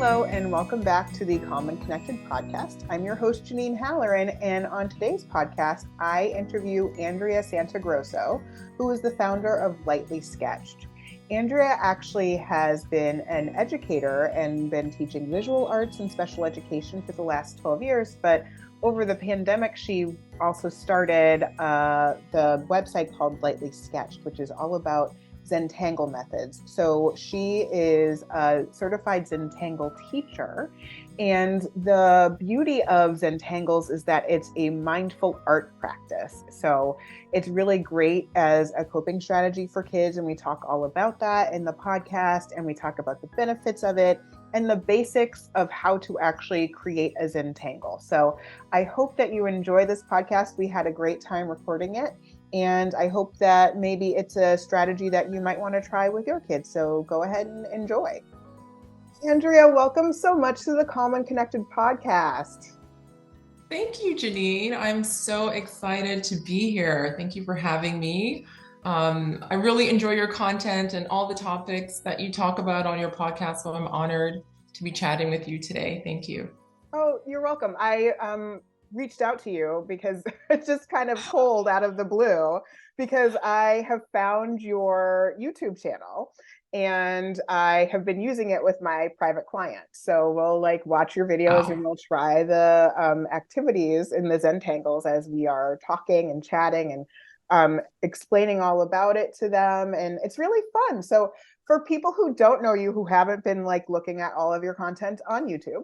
Hello, and welcome back to the Calm and Connected podcast. I'm your host, Janine Halloran, and on today's podcast, I interview Andrea Santogrosso, who is the founder of Lightly Sketched. Andrea actually has been an educator and been teaching visual arts and special education for the last 12 years, but over the pandemic, she also started the website called Lightly Sketched, which is all about Zentangle methods. So she is a certified Zentangle teacher. And the beauty of Zentangles is that it's a mindful art practice. So it's really great as a coping strategy for kids. And we talk all about that in the podcast, and we talk about the benefits of it and the basics of how to actually create a Zentangle. So I hope that you enjoy this podcast. We had a great time recording it. And I hope that maybe it's a strategy that you might want to try with your kids. So go ahead and enjoy. Andrea, welcome so much to the Calm and Connected podcast. Thank you, Janine. I'm so excited to be here. Thank you for having me. I really enjoy your content and all the topics that you talk about on your podcast. So I'm honored to be chatting with you today. Thank you. Oh, you're welcome. I reached out to you because it's just kind of cold out of the blue because I have found your YouTube channel and I have been using it with my private clients. So we'll watch your videos and we'll try the activities in the Zentangles as we are talking and chatting and explaining all about it to them. And it's really fun. So for people who don't know you, who haven't been looking at all of your content on YouTube,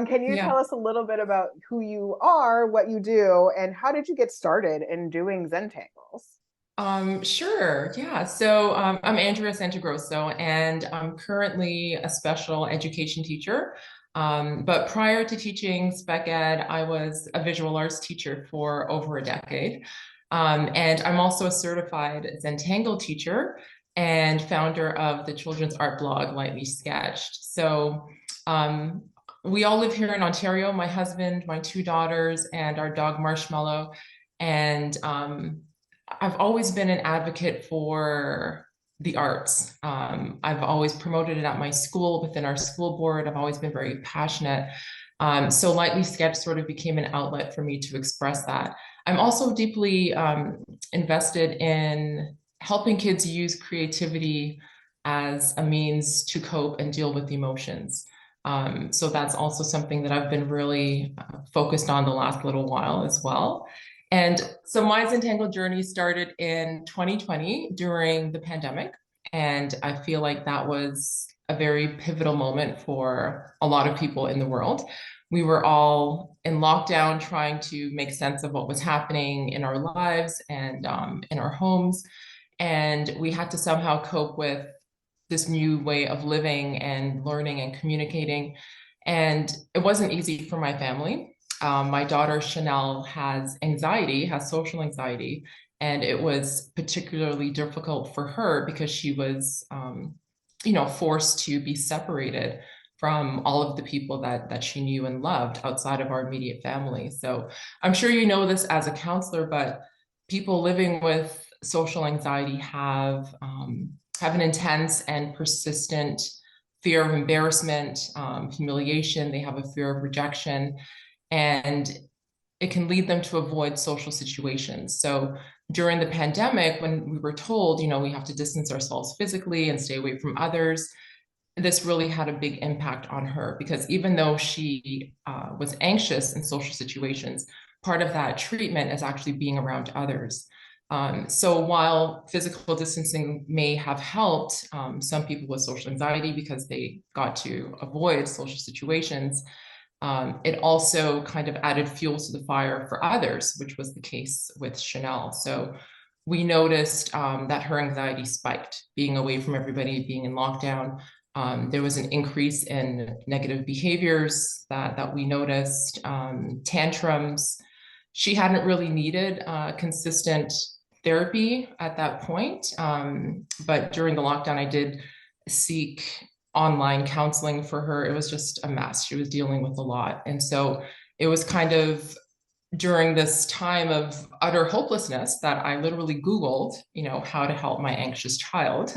can you tell us a little bit about who you are, what you do, and how did you get started in doing Zentangles? Sure. Yeah. So I'm Andrea Santogrosso, and I'm currently a special education teacher. But prior to teaching spec ed, I was a visual arts teacher for over a decade. And I'm also a certified Zentangle teacher and founder of the children's art blog, Lightly Sketched. So we all live here in Ontario, my husband, my two daughters, and our dog Marshmallow. And I've always been an advocate for the arts. I've always promoted it at my school, within our school board. I've always been very passionate. So Lightly Sketched sort of became an outlet for me to express that. I'm also deeply invested in helping kids use creativity as a means to cope and deal with emotions. So that's also something that I've been really focused on the last little while as well. And so my Zentangle journey started in 2020 during the pandemic. And I feel like that was a very pivotal moment for a lot of people in the world. We were all in lockdown trying to make sense of what was happening in our lives and in our homes. And we had to somehow cope with this new way of living and learning and communicating. And it wasn't easy for my family. My daughter Chanel has anxiety, has social anxiety, and it was particularly difficult for her because she was, forced to be separated from all of the people that she knew and loved outside of our immediate family. So I'm sure you know this as a counselor, but people living with social anxiety have an intense and persistent fear of embarrassment, humiliation. They have a fear of rejection, and it can lead them to avoid social situations. So during the pandemic, when we were told, we have to distance ourselves physically and stay away from others, this really had a big impact on her because even though she was anxious in social situations, part of that treatment is actually being around others. So while physical distancing may have helped some people with social anxiety because they got to avoid social situations, it also kind of added fuel to the fire for others, which was the case with Chanel. So we noticed that her anxiety spiked, being away from everybody, being in lockdown. There was an increase in negative behaviors that we noticed, tantrums. She hadn't really needed consistent therapy at that point. But during the lockdown, I did seek online counseling for her. It was just a mess. She was dealing with a lot. And so it was kind of during this time of utter hopelessness that I literally Googled, how to help my anxious child.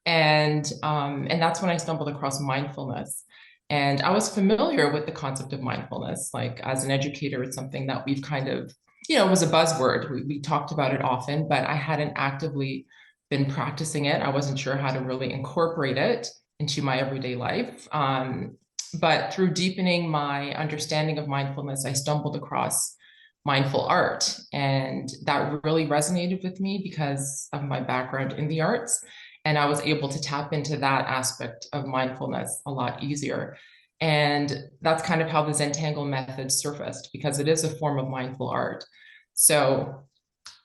And that's when I stumbled across mindfulness. And I was familiar with the concept of mindfulness. Like as an educator, it's something that we've kind of, it was a buzzword. We talked about it often, but I hadn't actively been practicing it. I wasn't sure how to really incorporate it into my everyday life. But through deepening my understanding of mindfulness, I stumbled across mindful art. And that really resonated with me because of my background in the arts. And I was able to tap into that aspect of mindfulness a lot easier. And that's kind of how the Zentangle method surfaced, because it is a form of mindful art. So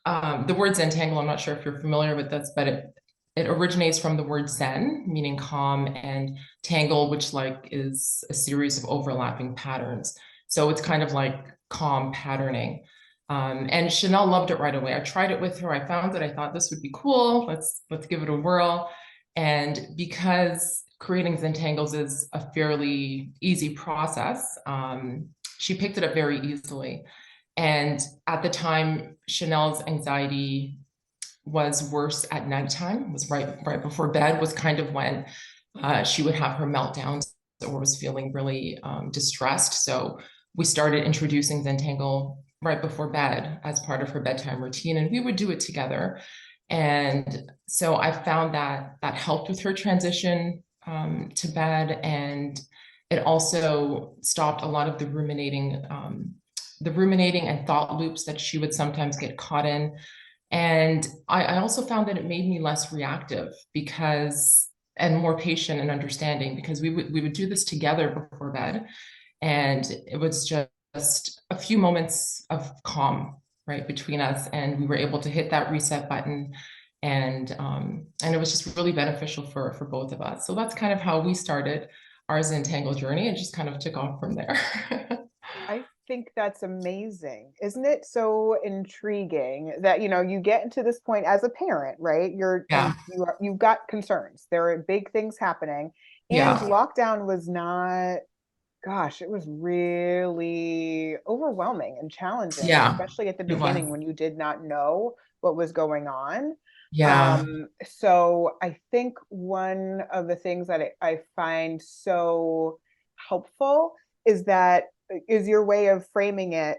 the word Zentangle, I'm not sure if you're familiar with this, but it originates from the word Zen, meaning calm, and tangle, which like is a series of overlapping patterns. So it's kind of like calm patterning. And Chanel loved it right away. I tried it with her. I found that I thought this would be cool. Let's give it a whirl. And because creating Zentangles is a fairly easy process, she picked it up very easily. And at the time, Chanel's anxiety was worse at nighttime, was right before bed, was kind of when she would have her meltdowns or was feeling really distressed. So we started introducing Zentangle right before bed as part of her bedtime routine, and we would do it together. And so I found that that helped with her transition to bed, and it also stopped a lot of the ruminating and thought loops that she would sometimes get caught in. And I also found that it made me less reactive because and more patient and understanding, because we would do this together before bed, and it was just a few moments of calm right between us, and we were able to hit that reset button, and it was just really beneficial for both of us. So that's kind of how we started our Zentangle journey, and just kind of took off from there. I think that's amazing. Isn't it so intriguing that, you get into this point as a parent, right? Yeah, You've got concerns. There are big things happening. And yeah, lockdown was not, gosh, it was really overwhelming and challenging, yeah, especially at the it was. beginning when you did not know what was going on. Yeah, So I think one of the things that I find so helpful is that is your way of framing it,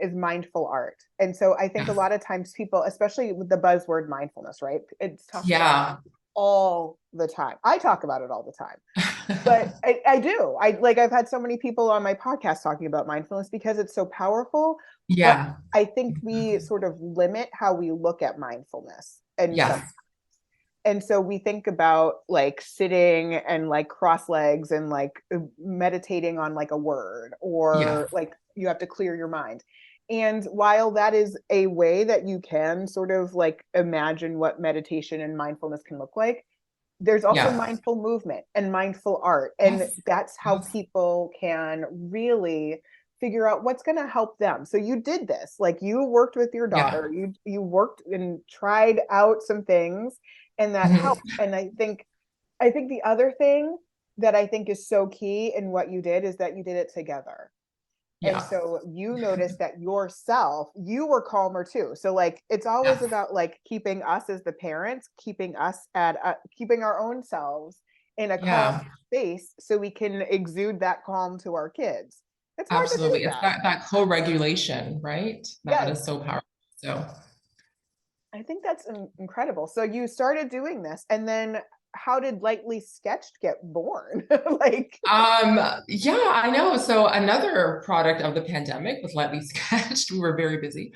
is mindful art. And so I think a yes, lot of times people, especially with the buzzword mindfulness, right? It's talked about yeah. all the time. I talk about it all the time, but I do. I've had so many people on my podcast talking about mindfulness because it's so powerful. But Yeah. I think we sort of limit how we look at mindfulness in some. Yes. And so we think about like sitting and like cross legs and like meditating on like a word, Yes. or like you have to clear your mind. And while that is a way that you can sort of like imagine what meditation and mindfulness can look like, there's also Yes. mindful movement and mindful art. And Yes. that's how Yes. people can really figure out what's going to help them. So you did this, like you worked with your Yeah. daughter, you worked and tried out some things, and that Mhm. helped. And I think the other thing that I think is so key in what you did is that you did it together. And Yeah. so you noticed that yourself, you were calmer too. So like it's always Yes. about like keeping us as the parents, keeping us at keeping our own selves in a calm Yeah. space so we can exude that calm to our kids. It's hard to do Absolutely. It's that. that co-regulation, right? That Yes. is so powerful. So, I think that's incredible. So you started doing this, and then how did Lightly Sketched get born? Like, yeah, I know. So another product of the pandemic was Lightly Sketched. We were very busy.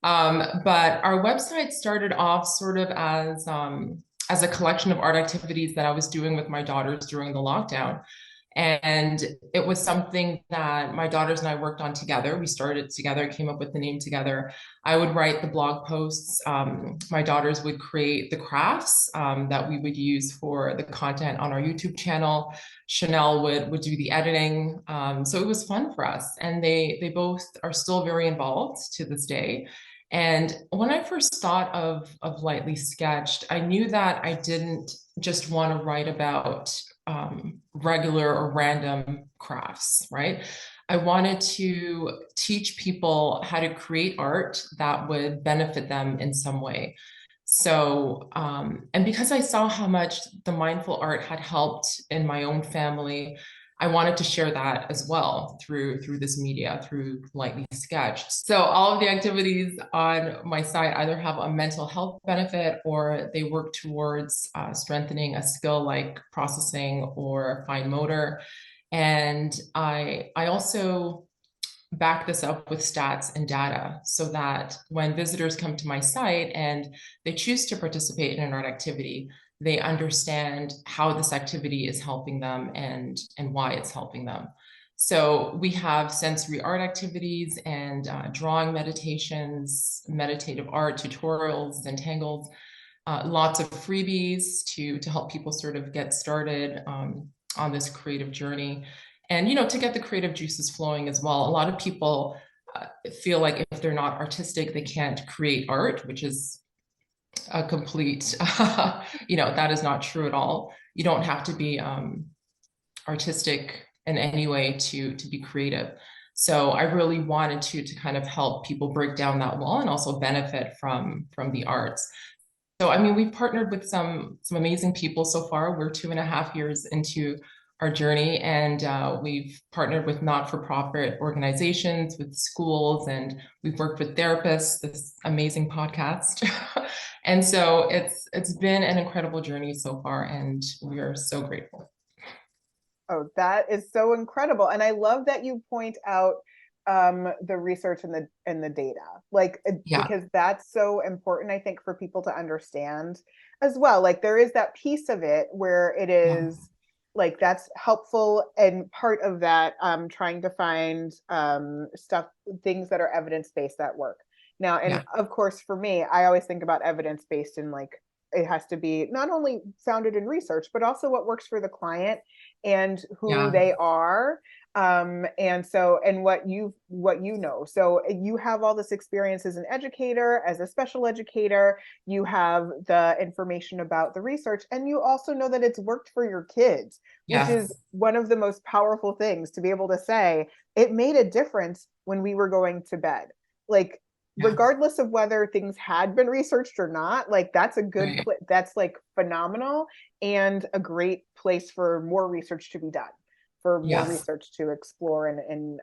But our website started off sort of as a collection of art activities that I was doing with my daughters during the lockdown. And it was something that my daughters and I worked on together. We started together, came up with the name together. I would write the blog posts. My daughters would create the crafts that we would use for the content on our YouTube channel. Chanel would do the editing. So it was fun for us. And they both are still very involved to this day. And when I first thought of Lightly Sketched, I knew that I didn't just want to write about regular or random crafts, right? I wanted to teach people how to create art that would benefit them in some way. So, and because I saw how much the mindful art had helped in my own family, I wanted to share that as well through this media, through Lightly Sketched. So all of the activities on my site either have a mental health benefit or they work towards strengthening a skill like processing or fine motor. And I also back this up with stats and data so that when visitors come to my site and they choose to participate in an art activity, they understand how this activity is helping them and why it's helping them. So we have sensory art activities and drawing meditations, meditative art tutorials, Zentangles, lots of freebies to help people sort of get started on this creative journey. And, to get the creative juices flowing as well. A lot of people feel like if they're not artistic, they can't create art, which is a complete, that is not true at all. You don't have to be artistic in any way to be creative. So I really wanted to kind of help people break down that wall and also benefit from the arts. So, I mean, we've partnered with some amazing people so far. We're 2.5 years into our journey, and we've partnered with not-for-profit organizations, with schools, and we've worked with therapists, this amazing podcast. And so it's been an incredible journey so far, and we are so grateful. Oh, that is so incredible. And I love that you point out the research and the data, Yeah, because that's so important, I think, for people to understand as well. Like there is that piece of it where it yeah, is like that's helpful, and part of that trying to find things that are evidence-based that work. Now, and yeah, of course, for me, I always think about evidence-based in like it has to be not only founded in research, but also what works for the client and who yeah, they are, and so and what you know. So you have all this experience as an educator, as a special educator. You have the information about the research, and you also know that it's worked for your kids, which is yes, one of the most powerful things, to be able to say it made a difference when we were going to bed. Like yeah, regardless of whether things had been researched or not, like that's a good right, that's like phenomenal, and a great place for more research to be done, for more yes, research to explore and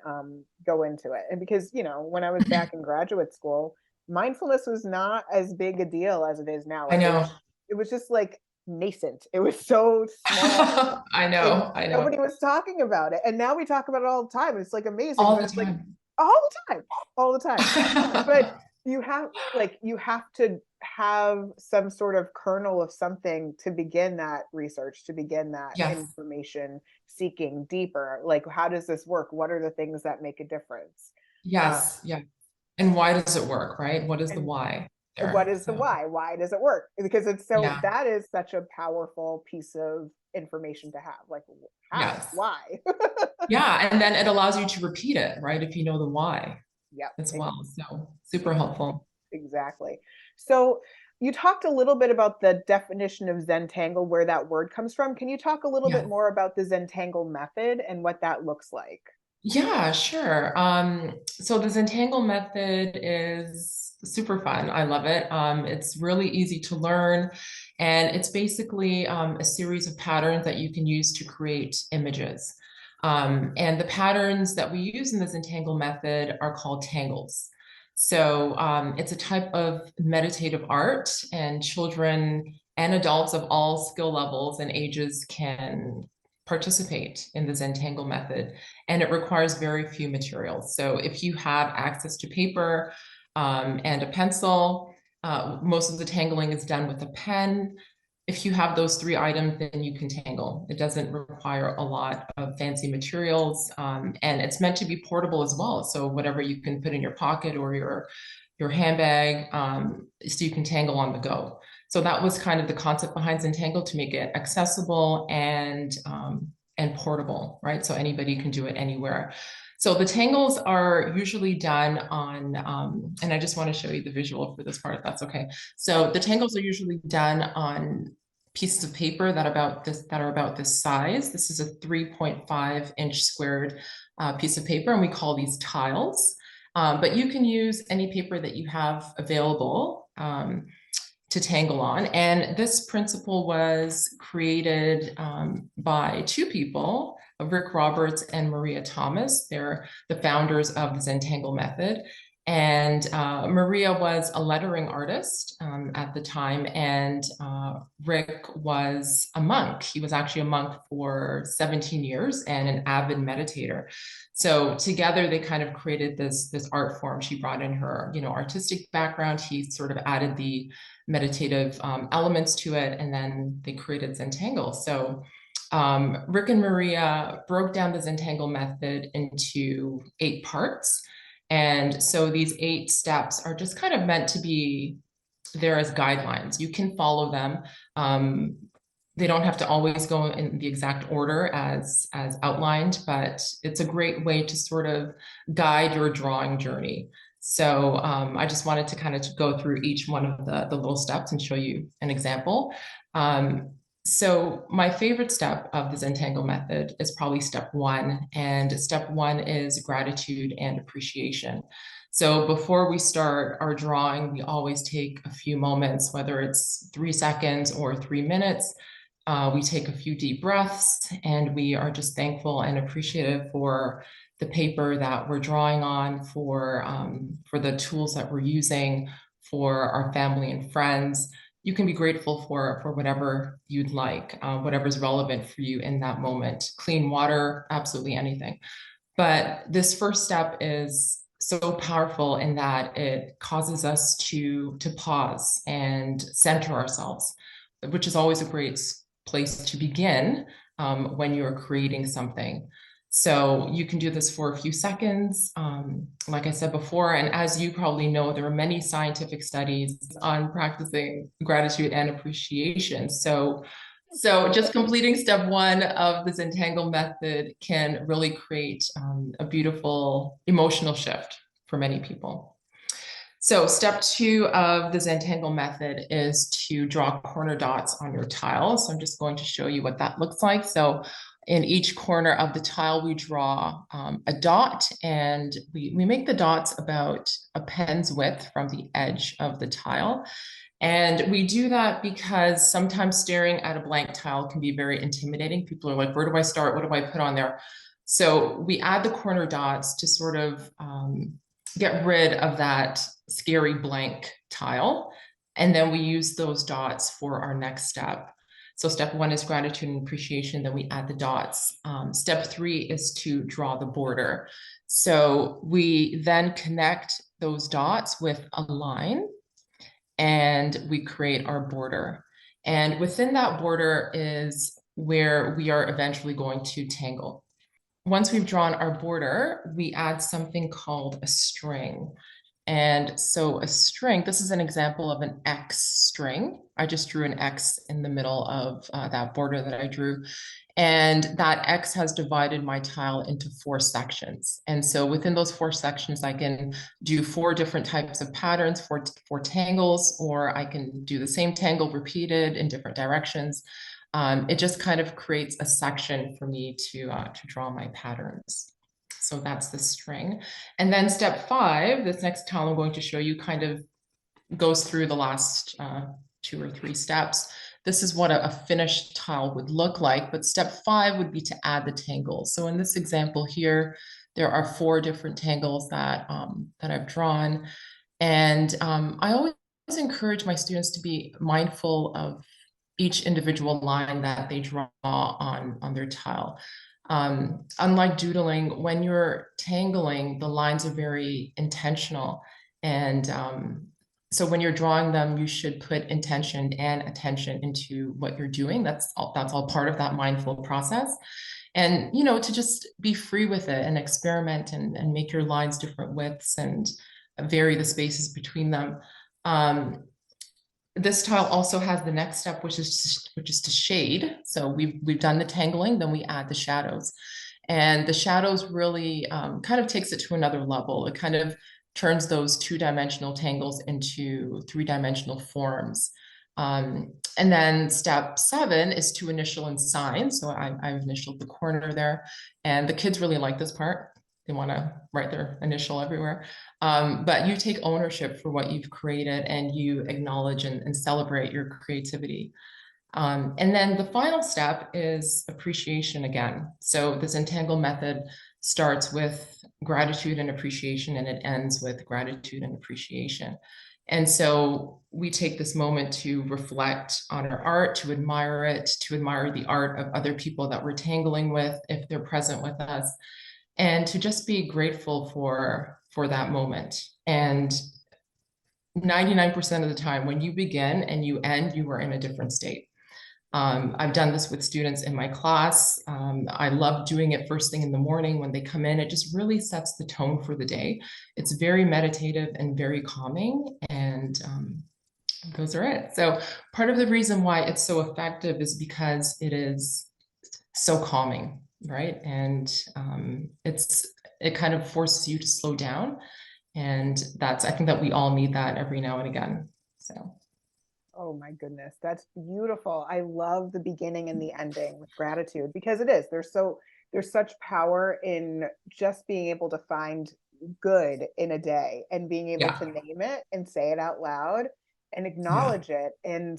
go into it. And because, when I was back in graduate school, mindfulness was not as big a deal as it is now. I Like know. it was just like nascent. It was so small I and know, I know. nobody was talking about it. And now we talk about it all the time. It's like amazing, All but the it's like time. all the time, all the time. But you have to have some sort of kernel of something to begin that research, to begin that Yes, information seeking deeper. Like, how does this work? What are the things that make a difference? uh, yes, yeah. And why does it work, right? What is the and why what there? is the So, why does it work? Because it's so yeah, that is such a powerful piece of information to have. Like, how, yes. why? Yeah, and then it allows you to repeat it, right? If you know the why Yep. as well. So super helpful. Exactly. So you talked a little bit about the definition of Zentangle, where that word comes from. Can you talk a little bit Yeah. more about the Zentangle method and what that looks like? Yeah, sure. So the Zentangle method is super fun. I love it. It's really easy to learn, and it's basically a series of patterns that you can use to create images. And the patterns that we use in the Zentangle method are called tangles. So it's a type of meditative art, and children and adults of all skill levels and ages can participate in the Zentangle method, and it requires very few materials. So if you have access to paper and a pencil, most of the tangling is done with a pen. If you have those three items, then you can tangle. It doesn't require a lot of fancy materials, and it's meant to be portable as well. So whatever you can put in your pocket or your handbag, so you can tangle on the go. So that was kind of the concept behind Zentangle, to make it accessible and portable, right? So anybody can do it anywhere. So the tangles are usually done on, and I just want to show you the visual for this part, if that's okay. So the tangles are usually done on pieces of paper that are about this size. This is a 3.5-inch squared piece of paper, and we call these tiles. But you can use any paper that you have available to tangle on. And this principle was created by two people, Rick Roberts and Maria Thomas. They're the founders of the Zentangle method. And Maria was a lettering artist at the time, and Rick was a monk. He was actually a monk for 17 years and an avid meditator. So together they kind of created this art form. She brought in her, artistic background. He sort of added the meditative elements to it, and then they created Zentangle. So Rick and Maria broke down the Zentangle method into 8 parts. And so these 8 steps are just kind of meant to be there as guidelines. You can follow them. They don't have to always go in the exact order as outlined, but it's a great way to sort of guide your drawing journey. So I just wanted to kind of go through each one of the little steps and show you an example. So my favorite step of the Zentangle method is probably step 1. And step 1 is gratitude and appreciation. So before we start our drawing, we always take a few moments, whether it's 3 seconds or 3 minutes. We take a few deep breaths, and we are just thankful and appreciative for the paper that we're drawing on, for the tools that we're using, for our family and friends. You can be grateful for whatever you'd like, whatever's relevant for you in that moment. Clean water, absolutely anything. But this first step is so powerful in that it causes us to pause and center ourselves, which is always a great place to begin when you're creating something. So you can do this for a few seconds, like I said before, and as you probably know, there are many scientific studies on practicing gratitude and appreciation. So just completing step 1 of the Zentangle method can really create a beautiful emotional shift for many people. So step 2 of the Zentangle method is to draw corner dots on your tile. So I'm just going to show you what that looks like. So in each corner of the tile, we draw a dot, and we make the dots about a pen's width from the edge of the tile. And we do that because sometimes staring at a blank tile can be very intimidating. People are like, where do I start? What do I put on there? So we add the corner dots to sort of get rid of that scary blank tile. And then we use those dots for our next step. So step 1 is gratitude and appreciation. Then we add the dots. Step 3 is to draw the border. So we then connect those dots with a line, and we create our border. And within that border is where we are eventually going to tangle. Once we've drawn our border, we add something called a string. And so a string, this is an example of an X string. I just drew an X in the middle of that border that I drew. And that X has divided my tile into 4 sections. And so within those 4 sections, I can do 4 different types of patterns, four tangles, or I can do the same tangle repeated in different directions. It just kind of creates a section for me to draw my patterns. So that's the string. And then step 5, this next tile I'm going to show you, kind of goes through the last 2 or 3 steps. This is what a finished tile would look like, but step 5 would be to add the tangles. So in this example here, there are 4 different tangles that I've drawn. And I always encourage my students to be mindful of each individual line that they draw on their tile. Unlike doodling, when you're tangling, the lines are very intentional. And so when you're drawing them, you should put intention and attention into what you're doing. That's all part of that mindful process. And, to just be free with it and experiment and make your lines different widths and vary the spaces between them. This tile also has the next step, which is to shade. So we've done the tangling, then we add the shadows. And the shadows really kind of takes it to another level. It kind of turns those 2-dimensional tangles into 3-dimensional forms. And then step 7 is to initial and sign. So I've initialed the corner there. And the kids really like this part. They want to write their initial everywhere. But you take ownership for what you've created, and you acknowledge and celebrate your creativity. And then the final step is appreciation again. So the Zentangle method starts with gratitude and appreciation, and it ends with gratitude and appreciation. And so we take this moment to reflect on our art, to admire it, to admire the art of other people that we're tangling with, if they're present with us, and to just be grateful for that moment. And 99% of the time, when you begin and you end, you are in a different state. I've done this with students in my class. I love doing it first thing in the morning when they come in. It just really sets the tone for the day. It's very meditative and very calming, and those are it. So part of the reason why it's so effective is because it is so calming, right? And it kind of forces you to slow down, and I think that we all need that every now and again. So. Oh my goodness, that's beautiful. I love the beginning and the ending with gratitude because it is. There's such power in just being able to find good in a day and being able Yeah, to name it and say it out loud and yeah, acknowledge it. And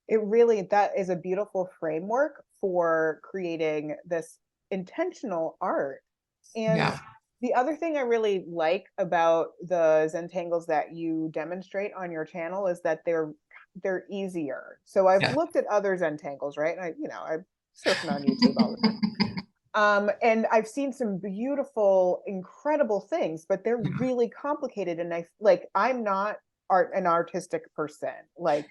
it really, that is a beautiful framework for creating this intentional art. And yeah, the other thing I really like about the Zentangles that you demonstrate on your channel is that they're easier. So I've yeah. looked at other Zentangles, right? And I'm surfing on YouTube all the time. And I've seen some beautiful, incredible things, but they're Yeah, really complicated. And I'm not an artistic person. Like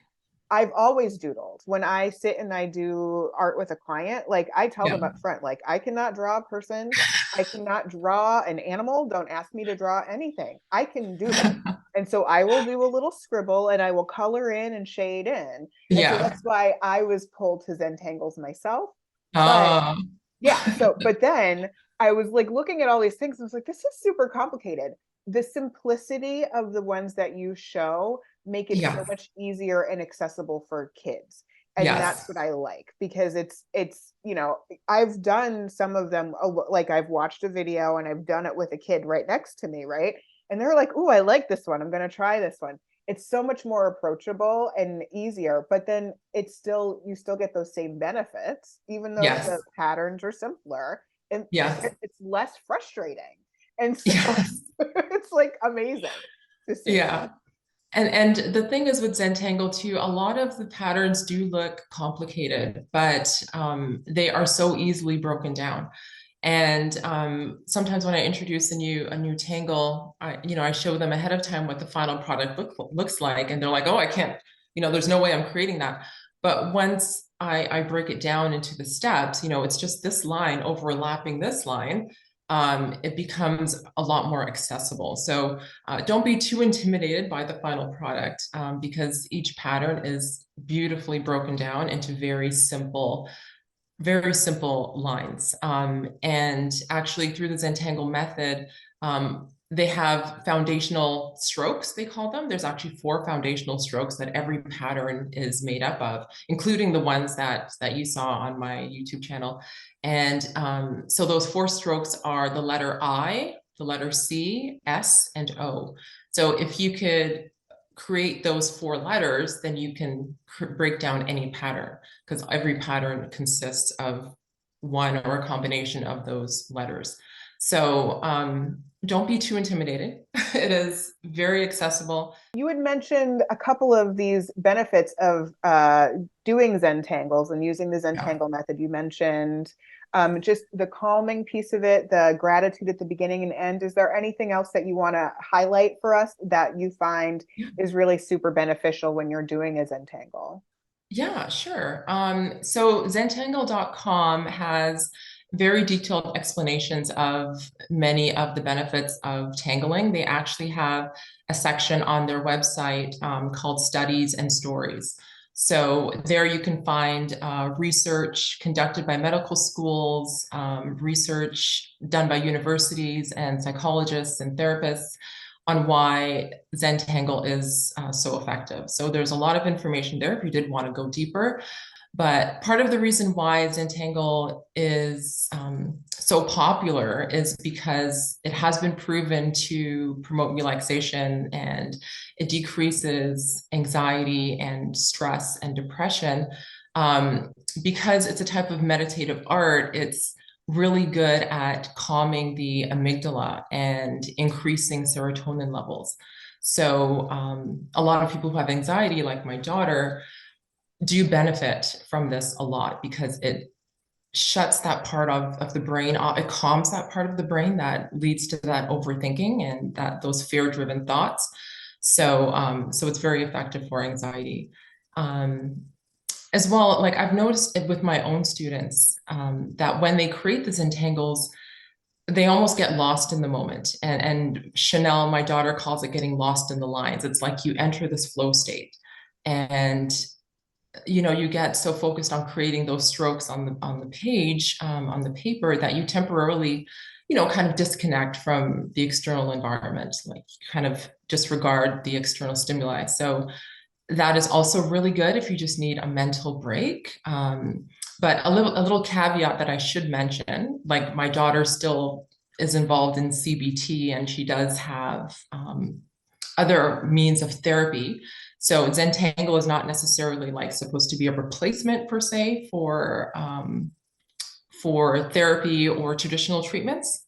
I've always doodled. When I sit and I do art with a client, like I tell yeah, them up front, like I cannot draw a person, I cannot draw an animal. Don't ask me to draw anything. I can doodle. And so I will do a little scribble and I will color in and shade in. And so yeah. that's why I was pulled to Zentangles myself. But Uh, yeah, so but then I was like looking at all these things, and I was like, this is super complicated. The simplicity of the ones that you show make it so yeah, much easier and accessible for kids. And that's yes, what I like because I've done some of them, like I've watched a video and I've done it with a kid right next to me, right? And they're like, "Oh, I like this one. I'm going to try this one." It's so much more approachable and easier, but then you still get those same benefits even though the yes, patterns are simpler, and yes, it's less frustrating. And so yes, it's like amazing to see. yeah. And the thing is with Zentangle too, a lot of the patterns do look complicated, but they are so easily broken down. And sometimes when I introduce a new tangle, I show them ahead of time what the final product looks like, and they're like, "Oh, I can't, there's no way I'm creating that." But once I break it down into the steps, it's just this line overlapping this line. It becomes a lot more accessible. So don't be too intimidated by the final product because each pattern is beautifully broken down into very simple lines. And actually, through the Zentangle method, they have foundational strokes, they call them. There's actually 4 foundational strokes that every pattern is made up of, including the ones that you saw on my YouTube channel. And so those 4 strokes are the letter I, the letter C, S, and O. So if you could create those 4 letters, then you can break down any pattern because every pattern consists of one or a combination of those letters. So don't be too intimidated. It is very accessible. You had mentioned a couple of these benefits of doing Zentangles and using the Yeah. Zentangle method. You mentioned just the calming piece of it, the gratitude at the beginning and end. Is there anything else that you want to highlight for us that you find is really super beneficial when you're doing a Zentangle? Yeah, sure. So Zentangle.com has very detailed explanations of many of the benefits of tangling. They actually have a section on their website called Studies and Stories. So there you can find research conducted by medical schools, research done by universities and psychologists and therapists on why Zentangle is so effective. So there's a lot of information there if you did want to go deeper. But part of the reason why Zentangle is so popular is because it has been proven to promote relaxation, and it decreases anxiety and stress and depression. Because it's a type of meditative art, it's really good at calming the amygdala and increasing serotonin levels. So a lot of people who have anxiety, like my daughter, do benefit from this a lot because it shuts that part of the brain off. It calms that part of the brain that leads to that overthinking and that those fear-driven thoughts. So it's very effective for anxiety. Um, as well, like I've noticed it with my own students, that when they create the Zentangles, they almost get lost in the moment. And Chanel, my daughter, calls it getting lost in the lines. It's like you enter this flow state, and you get so focused on creating those strokes on the page, on the paper, that you temporarily kind of disconnect from the external environment, like kind of disregard the external stimuli. So that is also really good if you just need a mental break. But a little caveat that I should mention, like my daughter still is involved in CBT, and she does have other means of therapy. So Zentangle is not necessarily like supposed to be a replacement per se for therapy or traditional treatments,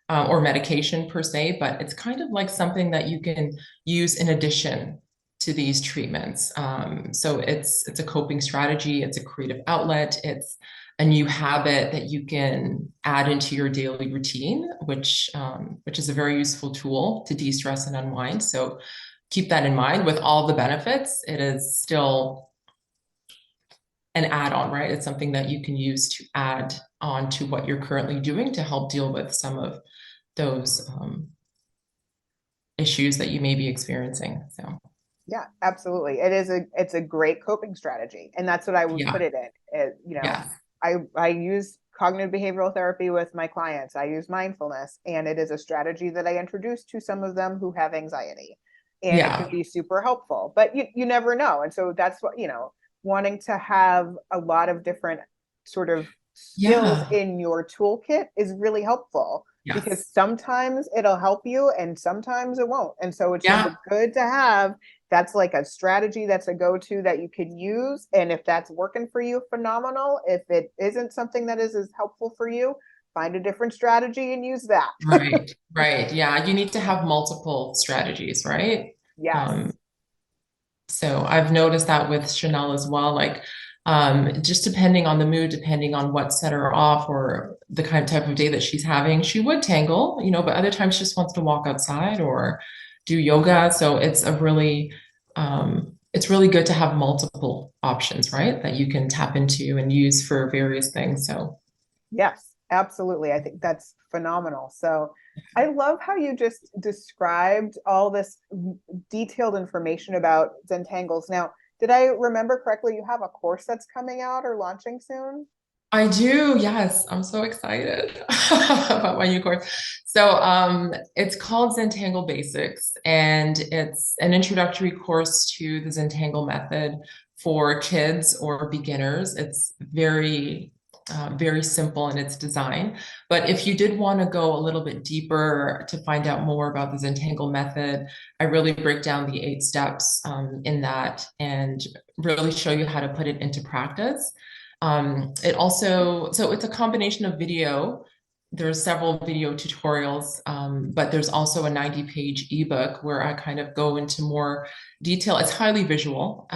or medication per se, but it's kind of like something that you can use in addition to these treatments. So it's a coping strategy, it's a creative outlet, it's a new habit that you can add into your daily routine, which is a very useful tool to de-stress and unwind. So keep that in mind. With all the benefits, it is still an add-on, right? It's something that you can use to add on to what you're currently doing to help deal with some of those issues that you may be experiencing. So Yeah, absolutely. It's a great coping strategy, and that's what I would put yeah, it in. yeah, I use cognitive behavioral therapy with my clients. I use mindfulness, and it is a strategy that I introduce to some of them who have anxiety, and it can yeah, be super helpful. But you never know, and so that's what wanting to have a lot of different sort of skills yeah, in your toolkit is really helpful because yes, sometimes it'll help you and sometimes it won't. And so it's just yeah, good to have that's like a strategy, that's a go-to that you could use. And if that's working for you, phenomenal. If it isn't something that is as helpful for you, find a different strategy and use that. right, right. Yeah, you need to have multiple strategies, right? Um, Yes. So I've noticed that with Chanel as well, like just depending on the mood, depending on what set her off or the kind of type of day that she's having, she would tangle, but other times she just wants to walk outside or do yoga. So it's really good to have multiple options, right? That you can tap into and use for various things. So Yes, absolutely. I think that's phenomenal. So I love how you just described all this detailed information about Zentangles. Now, did I remember correctly? You have a course that's coming out or launching soon? I do, yes. I'm so excited about my new course. So it's called Zentangle Basics, and it's an introductory course to the Zentangle method for kids or beginners. It's very simple in its design. But if you did want to go a little bit deeper to find out more about the Zentangle method, I really break down the 8 steps in that and really show you how to put it into practice. So it's a combination of video. There's several video tutorials, but there's also a 90-page ebook where I kind of go into more detail. It's highly visual,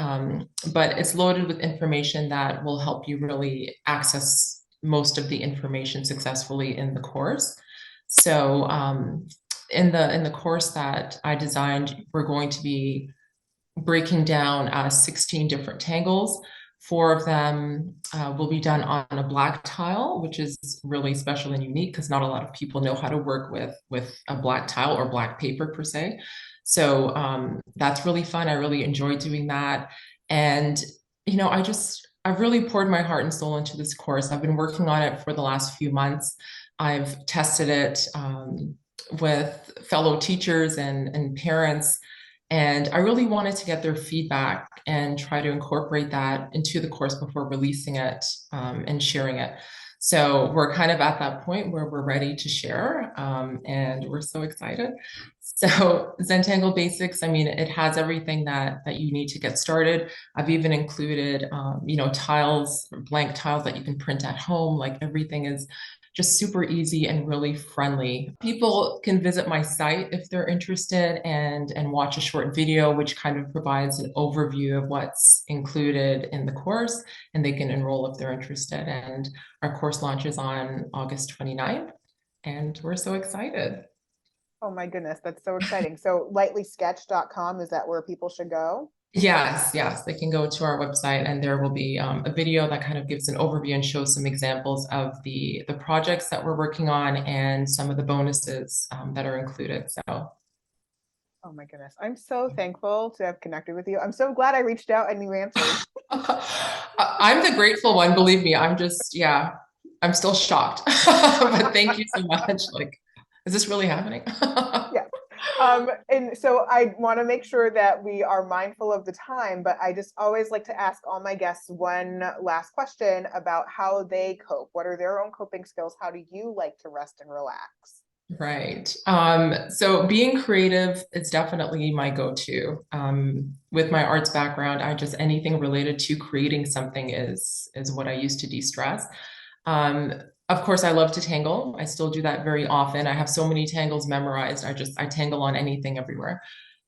but it's loaded with information that will help you really access most of the information successfully in the course. So in the course that I designed, we're going to be breaking down 16 different tangles. 4 of them will be done on a black tile, which is really special and unique because not a lot of people know how to work with a black tile or black paper per se. So that's really fun. I really enjoy doing that. And, I've really poured my heart and soul into this course. I've been working on it for the last few months. I've tested it with fellow teachers and parents, and I really wanted to get their feedback and try to incorporate that into the course before releasing it and sharing it. So we're kind of at that point where we're ready to share, and we're so excited. So Zentangle Basics, I mean, it has everything that you need to get started. I've even included, tiles, blank tiles that you can print at home. Like everything is just super easy and really friendly. People can visit my site if they're interested and watch a short video, which kind of provides an overview of what's included in the course, and they can enroll if they're interested. And our course launches on August 29th, and we're so excited. Oh my goodness, that's so exciting. So lightlysketch.com, is that where people should go? Yes, yes, they can go to our website and there will be a video that kind of gives an overview and shows some examples of the projects that we're working on and some of the bonuses that are included. So, Oh my goodness. I'm so thankful to have connected with you. I'm so glad I reached out and you answered. I'm the grateful one, believe me. Yeah, I'm still shocked. But thank you so much. Like, is this really happening? Yeah. And so I want to make sure that we are mindful of the time, but I just always like to ask all my guests one last question about how they cope. What are their own coping skills? How do you like to rest and relax? Right. So being creative is definitely my go-to. With my arts background, I just anything related to creating something is what I use to de-stress. Um, of course, I love to tangle. I still do that very often. I have so many tangles memorized. I tangle on anything everywhere.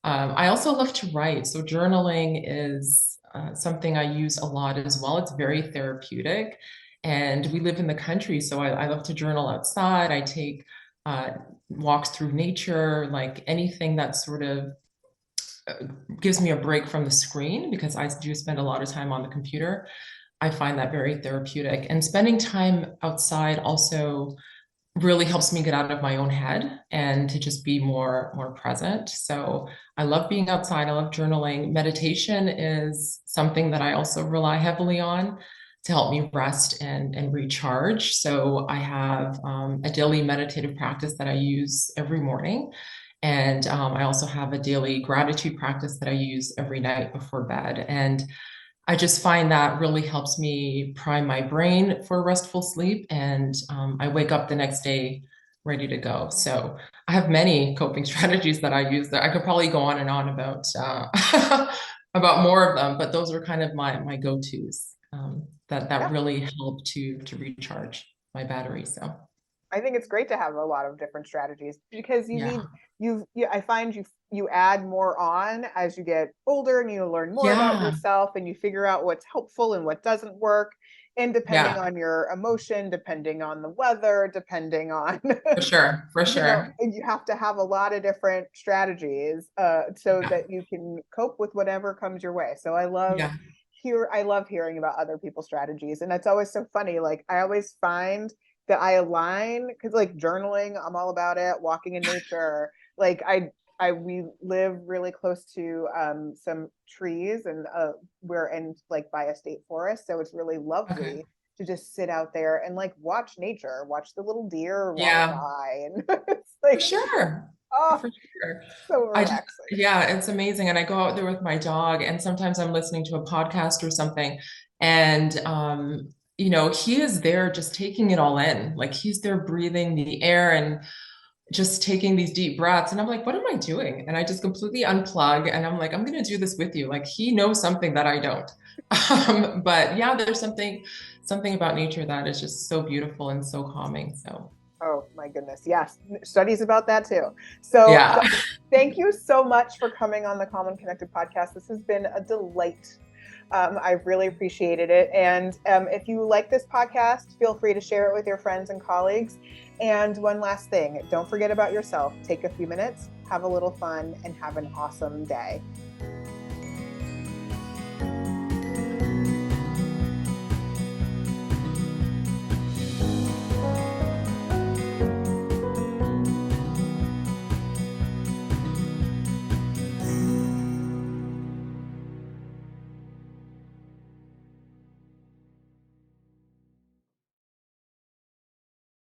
I also love to write. So journaling is something I use a lot as well. It's very therapeutic. And we live in the country, so I love to journal outside. I take uh, walks through nature, like anything that sort of uh, gives me a break from the screen because I do spend a lot of time on the computer. I find that very therapeutic. And spending time outside also really helps me get out of my own head and to just be more present. So I love being outside. I love journaling. Meditation is something that I also rely heavily on to help me rest and recharge. So I have a daily meditative practice that I use every morning. And I also have a daily gratitude practice that I use every night before bed. And I just find that really helps me prime my brain for restful sleep, and I wake up the next day ready to go. So I have many coping strategies that I use. That I could probably go on and on about about more of them, but those are kind of my go-tos that Yeah. really help to recharge my battery. So I think it's great to have a lot of different strategies because yeah, I find you add more on as you get older and you learn more about yeah, yourself and you figure out what's helpful and what doesn't work. And depending yeah, on your emotion, depending on the weather, depending on, for sure, for sure. you have to have a lot of different strategies so Yeah, that you can cope with whatever comes your way. So yeah, I love hearing about other people's strategies. And that's always so funny. Like I always find that I align because like journaling, I'm all about it, walking in nature. Like we live really close to some trees and we're in like by a state forest. So it's really okay, lovely to just sit out there and like watch nature, watch the little deer walk yeah, by. And it's for like, sure, oh, for sure. so I just, relaxing. yeah, it's amazing. And I go out there with my dog, and sometimes I'm listening to a podcast or something, and he is there just taking it all in. Like he's there breathing the air and just taking these deep breaths. And I'm like, what am I doing? And I just completely unplug, and I'm like, I'm gonna do this with you. Like he knows something that I don't. But yeah, there's something about nature that is just so beautiful and so calming. So Oh my goodness. Yes. Studies about that too. So yeah. thank you so much for coming on the Common Connected podcast. This has been a delight. I've really appreciated it. And if you like this podcast, feel free to share it with your friends and colleagues. And one last thing, don't forget about yourself. Take a few minutes, have a little fun, and have an awesome day.